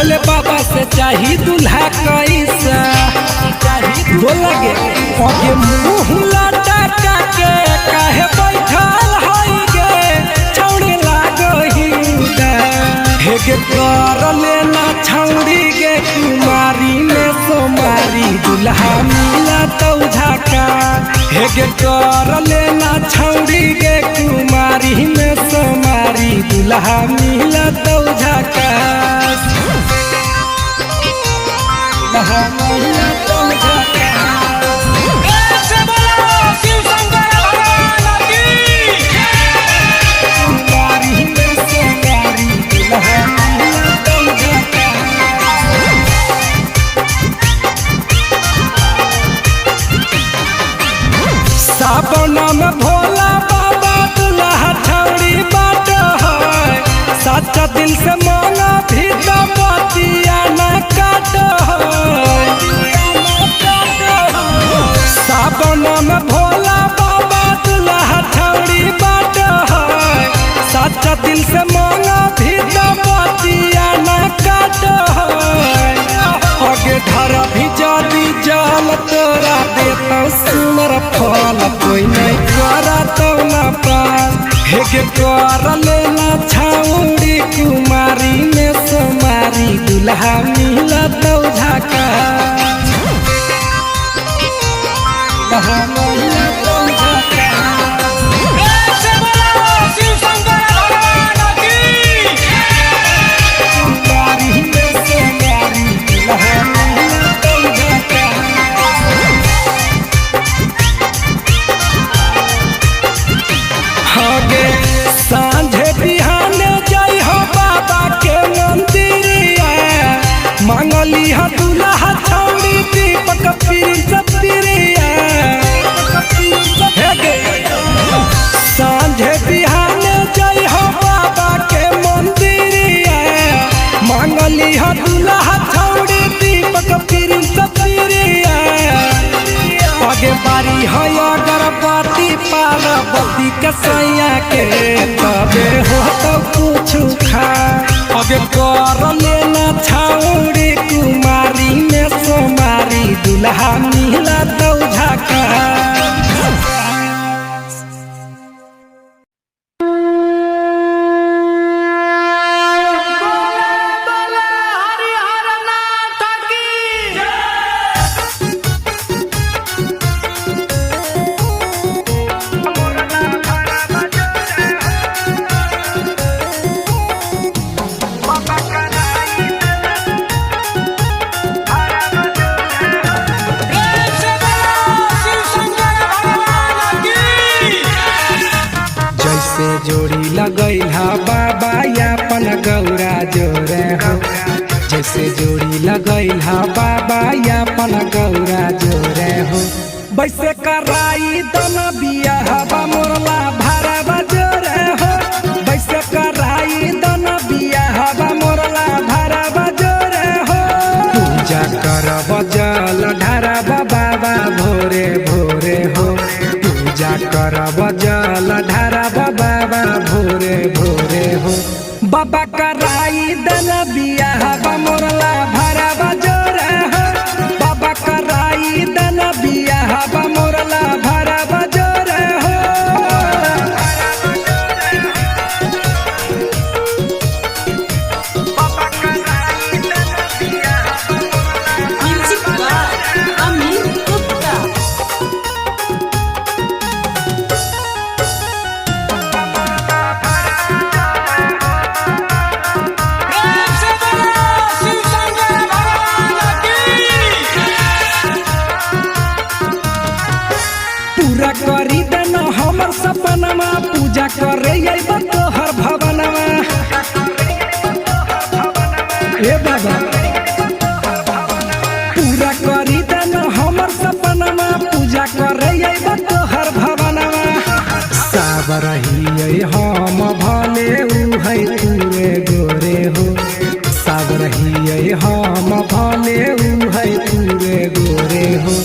भोले बाबा से चाही दूल्हा कैसा बोला गे आगे मुँह लटका के काहे बैठल हई गे छौड़ी लागही हेगे कर लेना छौड़ी गे कुमारी में सोमारी दूल्हा मिला तो झका हेगे कर लेना छौड़ी गे कुमारी में सोमारी दूल्हा मिला तो झका सावन में भोला बाबा दूल्हा छौड़ी बाट है सच्चा दिल से मांगा भी तो बतिया न काट सावन में भोला बाबा दूल्हा छौड़ी बाट है सच्चा दिल से मांगा भी तो बतिया न काट आगे धर भी जादी जाल तोरा देता सुनर फल कोई नहीं करा तो न पास हेगे कर लेना छौड़ी कुमारी में सोमारी दूल्हा मिला तो झका सांझे बिहाने जय हो बाबा के मंदिरिया मांगली हा दूल्हा छौड़ी दीपक प्रिया सांझे बिहाने जय हो बाबा के मंदिरिया मांगली हा दूल्हा छौड़ी दीपक प्रिया आगे बारी है अगरबत्ती पार्वती के सैया के तबे हो तो कुछ खा आगे कर लेना छौड़ी कुमारी में सोमारी दूल्हा मिला तो झका जोड़ी लगैला बाबा यापन गौरा जोरे हो जैसे जोड़ी लगैला बाबा यापन गौरा जोरे हो वैसे कराई दन बियाहबा मोरला भरवा जोरे हो वैसे कराई दन बियाहबा मोरला भरवा जोरे हो पूजा करब जल ढारब बाबा भोरे भोरे हो पूजा करब जल ढारब बाबा भोरे भोरे हो बाबा कराई दन बियाहबा मोरला भरवा जोरे हो बाबा कराई दन बियाहबा मोरला भरवा जोरे हो बाबा कराई दन बियाहबा मोरला अमीर गुप्ता करी देना हमर सपनमा पूजा करे तोहर भवनमा ए बाबा पूरा करी देना हमर सपनमा पूजा करे तोहर भवनमा सब रही हम भले उहै तूरे गोरे हो सब रही हम भले उहै तूरे गोरे हो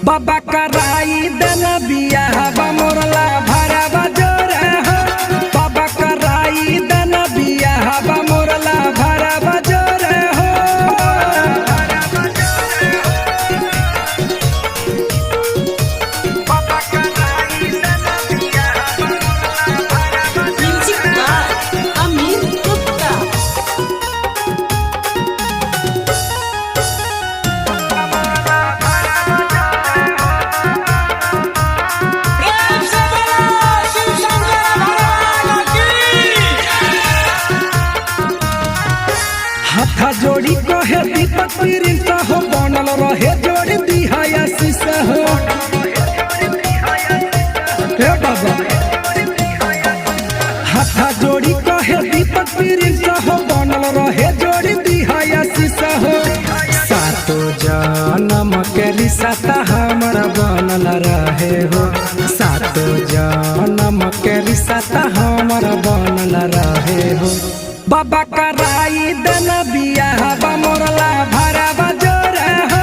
बाबा कराई देना बियाहबा मोरला भरवा जोरे हो बाबा कराई देना बियाहबा मोरला भरवा जोरे हो हो बनल रहे जोड़ी दिहाया शीशा हो हे बाबा हाथा जोड़ी कहे दीपक प्रिंस हो बनल रहे जोड़ी दिहाया शीशा हो सातो जन्म के रिश्ता हमारा बनल रहे हो सातो जन्म के रिश्ता हमारा बनल रहे हो बाबा कराई देना बियाह मोरला भरा बजोर हो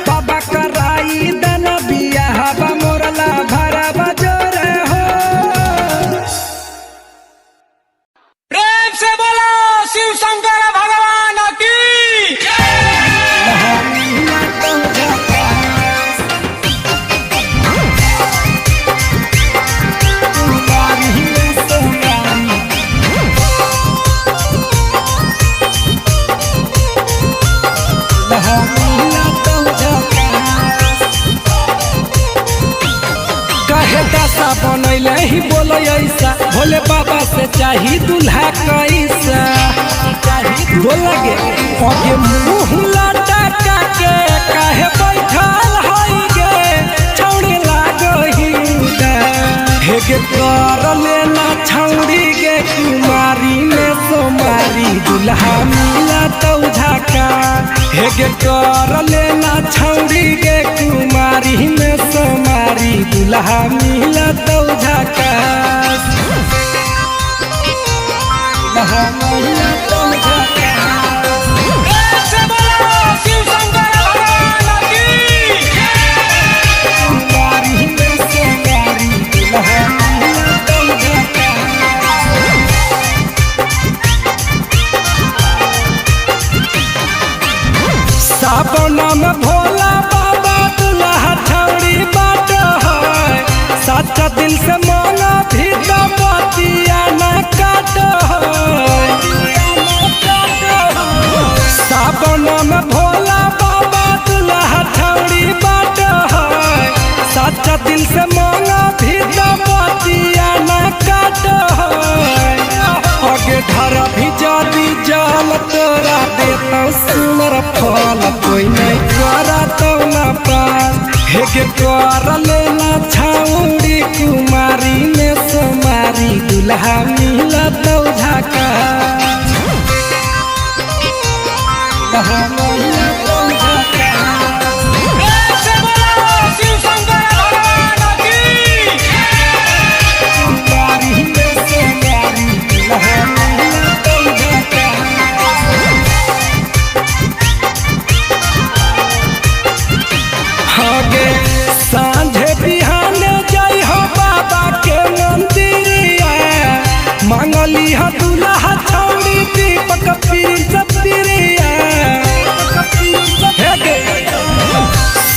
बाबा कराई देना बियाह मोरला भरा बजोर हो प्रेम से बोलो शिव शंकर भगवान की बनैले ही बोलो ऐसा भोले बाबा से चाही दूल्हा कैसा बोला गे पगे मुँह लटका के काहे बैठल हई गे छौड़ी लागही हे गे कर लेना छौड़ी गे कुमारी में सोमारी दूल्हा मिला तो झका हे गे कर लेना छौड़ी गे कुमारी में सोमारी दूल्हा मिला तो झका दूल्हा मिला तो झका प्रेम से बोलो शिव शंकर भगवान की कुमारी में सोमारी दूल्हा मिला तो झका सावन में भोला बाबा दूल्हा छौड़ी बाट है सच्चा दिल से मांगा भी तो बतिया न काट सावन में भोला बाबा दूल्हा छौड़ी बाट है सच्चा दिल से मांगा भी तो बतिया न काट आगे धर भी जाती जाल तोरा देता सुनर फल कोई नहीं करा तो न पास हे गे कर लेना छौड़ी कुमारी में सोमारी दूल्हा मिला तो झका दूल्हा मिला तो झका प्रेम से बोलो शिव शंकर भगवान की कुमारी में सोमारी दूल्हा मिला तो झका आगे सांझे बिहान जाई हो बाबा के मंदिरिया मांगली हो दूल्हा छौड़ी दीपक प्रिंस प्रिया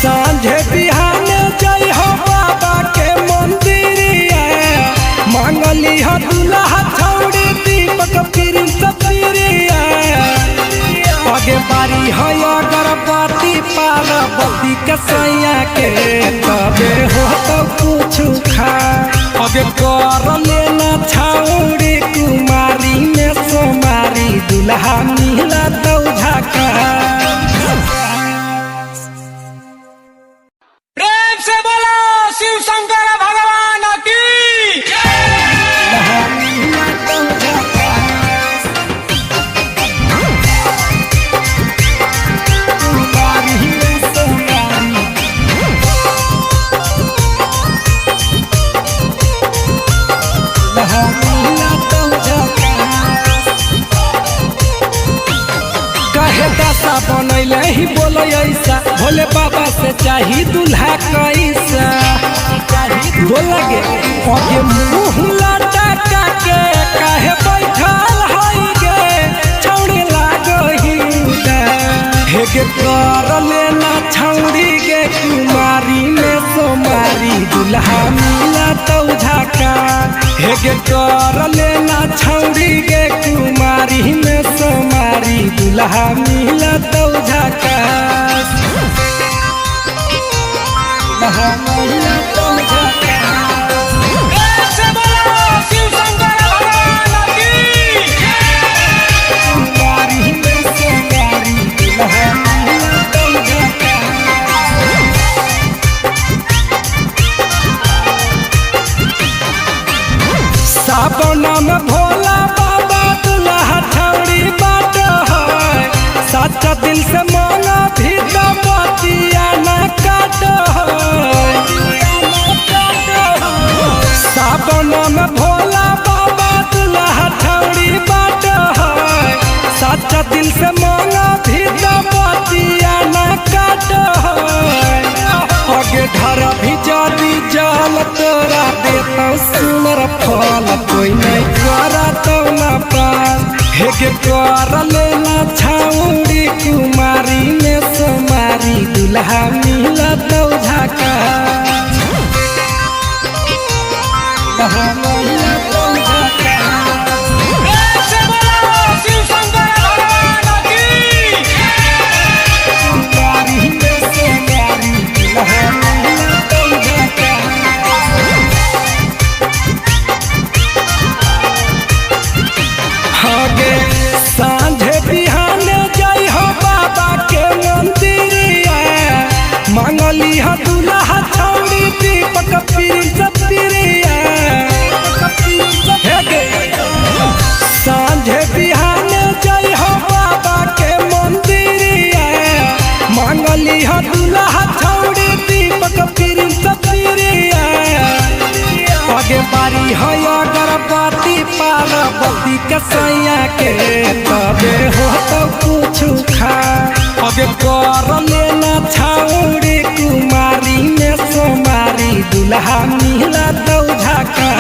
सांझे बिहान जाई हो बाबा के मंदिरिया मांगली हो दूल्हा छौड़ी दीपक प्रिंस प्रिया आगे बारी है अगरबत्ती पार्वती के सैया के तबे हो तो कुछ खा आगे कर लेना छौड़ी कुमारी में सोमारी दूल्हा मिला तो झका प्रेम से बोलो शिव शंकर भगवान की दूल्हा मिला तो झका कुमारी में सोमारी दूल्हा मिला तो झका कहे दासा बनैले ही बोलो ऐसा भोले बाबा से चाही दूल्हा कैसा बोला गे पगे मुँह लटका के काहे बैठल हई गे छौड़ी लागही हे गे कर लेना छौड़ी गे कुमारी में सोमारी दूल्हा मिला तो झका हे गे कर लेना छौड़ी गे कुमारी में सोमारी दूल्हा मिला तो झका दूल्हा मिला तो झका प्रेम से बोलो शिव शंकर भगवान की कुमारी में सोमारी दूल्हा मिला तो झका फल कोई नहीं करत ना पास हेगे कर लेला छाउड़ी कुमारी में सोमारी दुल्हा मिलत झाका सांझे बिहाने जाई हो बाबा के मंदिरिया मांगली हो दुल्हा छौड़ी दीपक पिरिया सांझे बिहाने जाई हो बाबा के मंदिरिया मांगली हो दुल्हा छौड़ी दीपक पिरिया आगे बारी हो अगरबत्ती पार्वती के सैया के तबे हो तो कुछ खा आगे कर लेना छाउड़ी कुमारी में सोमारी दुल्हा मिला तो झाका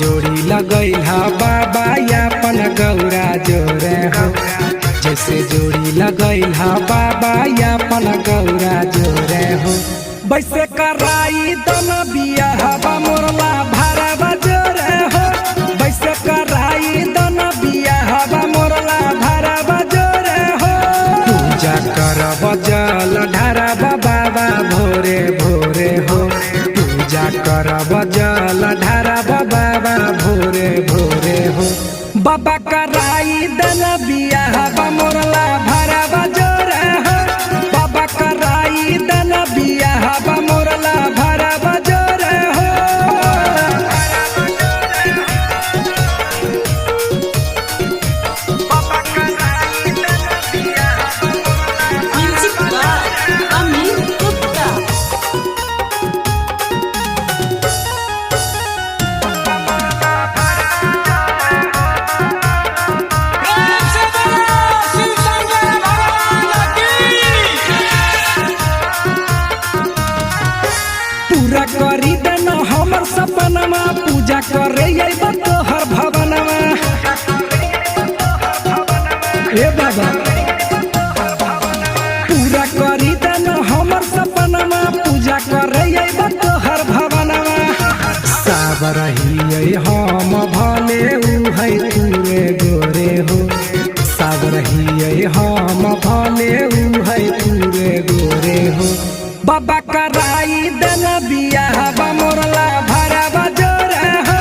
जोड़ी लगैला बाबा यापन गौरा जोरे हो जैसे जोड़ी लगैला बाबा यापन गौरा जोरे हो वैसे कराई दन बियाहवा मोरला भरवा जोरे हो वैसे कराई दन बियाहवा मोरला भरवा जोरे हो पूजा करब जल ढारब बाबा भोरे भोरे हो पूजा करब जल ढारब बाबा भोरे भोरे हो बाबा कराई दन बियाहवा मोरला भरवा जोरे हो बाबा कराई दन बियाहवा मोरला भरवा जोरे हो करी दन हमर सपनमा पूजा करे अइबा तोहर भवनमा ए बाबा पूरा करी दन हमर सपनमा पूजा करे अइबा तोहर भवनमा सब रहिए हम भले उ है तूरे गोरे हो सब रहिए हम भले उ है तूरे गोरे हो बाबा कराई दन बियाहवा मोरला भरवा जोरे हो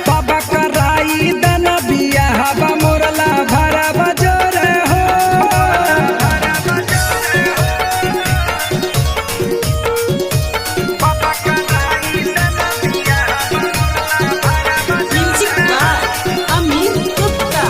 बाबा कराई दन बियाहवा मोरला भरवा जोरे हो बाबा कराई दन बियाहवा मोरला अमीर गुप्ता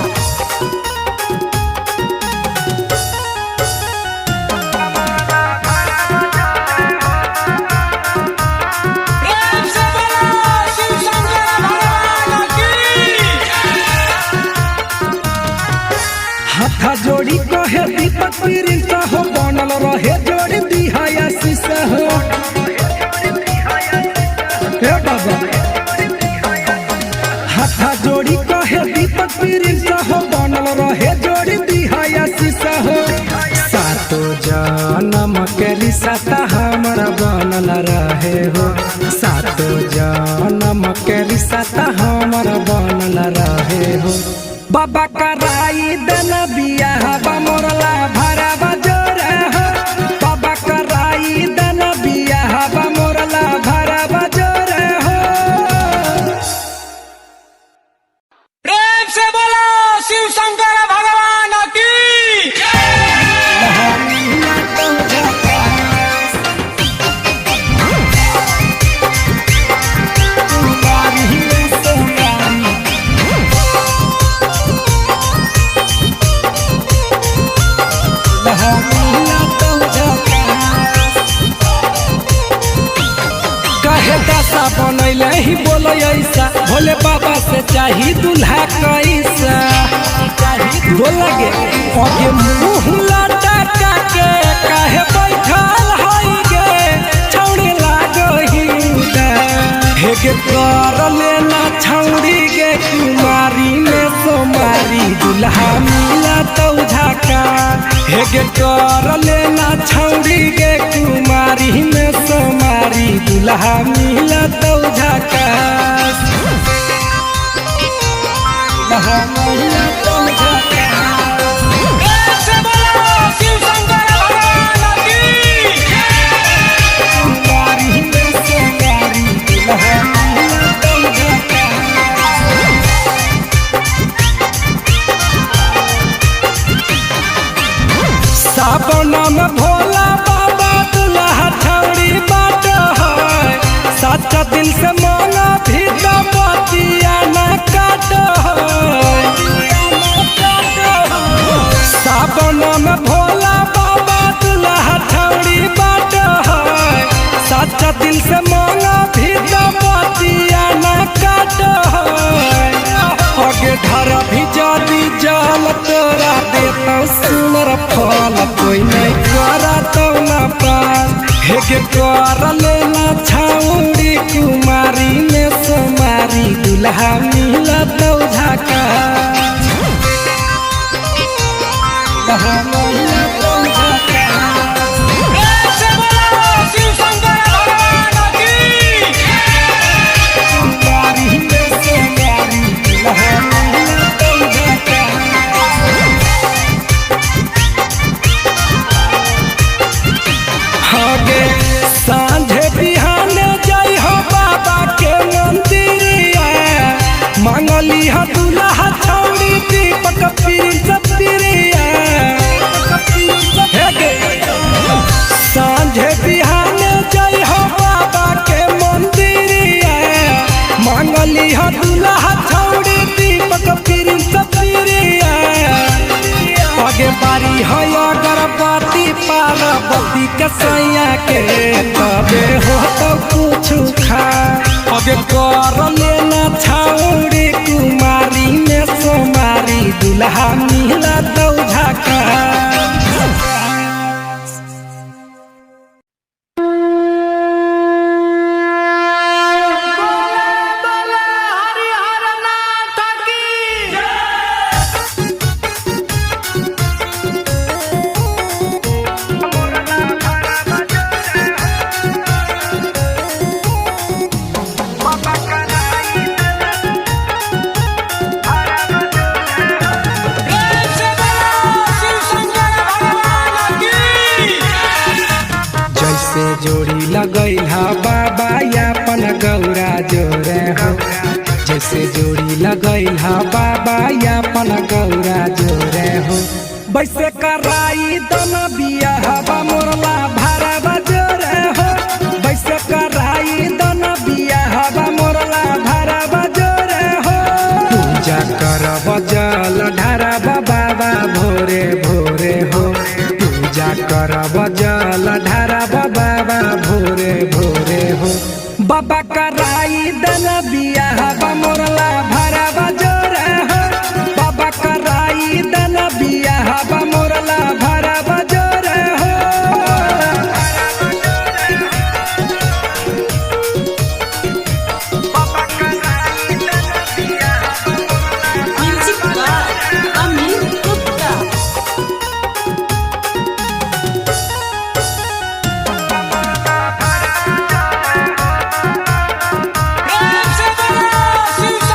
जोड़ी कहे दीपक प्रिंस हो बनल रहे जोड़ी दिहाया शीशा हो हे बाबा हाथा जोड़ी कहे दीपक प्रिंस हो बनल रहे जोड़ी दिहाया शीशा हो सातो जन्म के रिश्ता हमारा बनल रहे हो सातो जन्म के रिश्ता हमारा बनल रहे हो बाबा कराई दन बियाहवा मोरला भरवा जोरे हो बाबा कराई दन बियाहवा मोरला भरवा जोरे हो प्रेम से बोलो शिव शंकर भगवान की पहले ही बोलो ऐसा, भोले बाबा से चाही दूल्हा कैसा। बोलगे आगे मुँह लटका के काहे बैठल हई गे, छौड़ी लागही हेगे कर लेना छौड़ी गे कुमारी में सोमारी दूल्हा मिला तो झाका। हेगे कर लेना छौड़ी गे कुमारी में सोमारी दूल्हा मिला तो झाका। दूल्हा मिला तो झाका। ऐसे बोलो शिव शंकर भगवान की। कुमारी में सोमारी दूल्हा मिला तो झाका। सावन में भोला बाबा दूल्हा छौड़ी बाट है, सच्चा दिल से मांगा भी तो बतिया न काट है। सावन में भोला बाबा दूल्हा छौड़ी बाट है, सच्चा दिल से मांगा भी तो बतिया न काट है। आगे धरा भी जादी जाल तोरा देता सुनर फल, कोई नहीं करा तो न पार। हेगे कर लेना छौड़ी कुमारी में सोमारी दूल्हा मिला तो झाका। दूल्हा मिला तो झाका। ऐसे बोलो शिव शंकर भगवान की। कुमारी में सोमारी दूल्हा मिला तो झाका। आगे सांझे बिहाने जाई हो बाबा के मंदिरिया, मांगली हो दूल्हा छौड़ी दीपक प्रिंस प्रिया। सांझे बिहाने जाई हो बाबा के मंदिरिया, मांगली हो दूल्हा छौड़ी दीपक प्रिंस प्रिया। आगे बारी है अगरबत्ती पार्वती के सैया के, तबे हो तो कुछ खा। आगे कर लेना छौड़ी कुमारी में सोमारी दूल्हा मिला तो झाका। ऐसे बोलो शिव शंकर भगवान की। जैसे जोड़ी लगैला बाबा यापन गौरा जोरे हो, जैसे जोड़ी लगैला बाबा यापन गौरा जोरे हो। वैसे कराई दन बियाहबा मोरला भरवा जोरे हो, वैसे कराई दन बियाहबा मोरला भरवा जोरे हो। पूजा करब जल ढारब बाबा भोरे